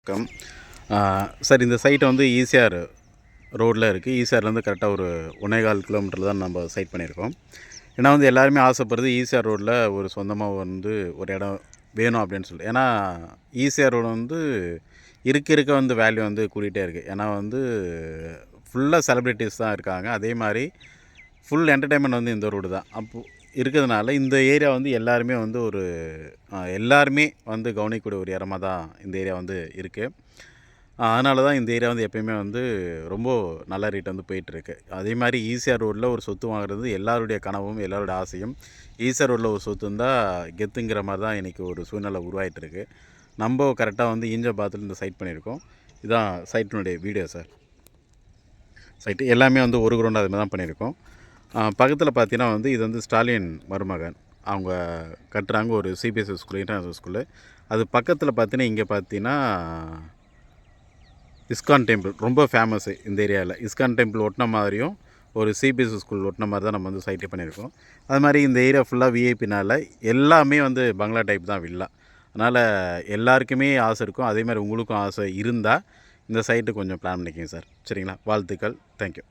வணக்கம். சார், இந்த சைட் வந்து ஈசிஆர் ரோட்டில் இருக்குது. ஈசிஆர்லேருந்து கரெக்டாக ஒரு 1.25 கிலோமீட்டர் தான் நம்ம சைட் பண்ணியிருக்கோம். ஏன்னா வந்து எல்லாருமே ஆசைப்படுறது ஈசிஆர் ரோட்டில் ஒரு சொந்தமாக வந்து ஒரு இடம் வேணும் அப்படின்னு சொல்லிட்டு. ஏன்னா ஈசிஆர் ரோடு வந்து இருக்க வந்து வேல்யூ வந்து கூட்டிகிட்டே இருக்குது. ஏன்னா வந்து ஃபுல்லாக செலிப்ரிட்டிஸ் தான் இருக்காங்க. அதே மாதிரி ஃபுல் என்டர்டெயின்மெண்ட் வந்து இந்த ரோடு தான். அப்போது இருக்கிறதுனால இந்த ஏரியா வந்து எல்லாருமே வந்து எல்லாருமே வந்து கவனிக்கக்கூடிய ஒரு இடமா தான் இந்த ஏரியா வந்து இருக்குது. அதனால தான் இந்த ஏரியா வந்து எப்பயுமே வந்து ரொம்ப நல்ல ரேட் வந்து போயிட்டுருக்கு. அதே மாதிரி ஈசிஆர் ரோட்டில் ஒரு சொத்து வாங்குறது எல்லாருடைய கனவும், எல்லாருடைய ஆசையும். ஈசிஆர் ரோட்டில் ஒரு சொத்து இருந்தால் கெத்துங்கிற மாதிரி தான் இன்றைக்கி ஒரு சூழ்நிலை உருவாகிட்டுருக்கு. நம்ம கரெக்டாக வந்து ஈஞ்சபாத்தில் இந்த சைட் பண்ணியிருக்கோம். இதுதான் சைட்டினுடைய வீடியோ சார். சைட்டு எல்லாமே வந்து ஒரு கிரவுண்ட் அது மாதிரி தான் பண்ணியிருக்கோம். பக்கத்தில் பார்த்தீங்கன்னா வந்து இது வந்து ஸ்டாலின் மருமகன் அவங்க கட்டுறாங்க ஒரு சிபிஎஸ்சி ஸ்கூல், இன்டர்நேஷ்னல் ஸ்கூலு. அது பக்கத்தில் பார்த்தீங்கன்னா இங்கே பார்த்தீங்கன்னா இஸ்கான் டெம்பிள் ரொம்ப ஃபேமஸ்ஸு இந்த ஏரியாவில். இஸ்கான் டெம்பிள் ஒட்டின மாதிரியும் ஒரு சிபிஎஸ்சி ஸ்கூல் ஒட்டின மாதிரி தான் நம்ம வந்து சைட்டே பண்ணியிருக்கோம். அது மாதிரி இந்த ஏரியா ஃபுல்லாக விஐபினால் எல்லாமே வந்து பங்களா டைப் தான் வில்லா. அதனால் எல்லாருக்குமே ஆசை இருக்கும். அதே மாதிரி உங்களுக்கும் ஆசை இருந்தால் இந்த சைட்டு கொஞ்சம் பிளான் பண்ணிக்கங்க சார். சரிங்களா? வாழ்த்துக்கள். தேங்க்யூ.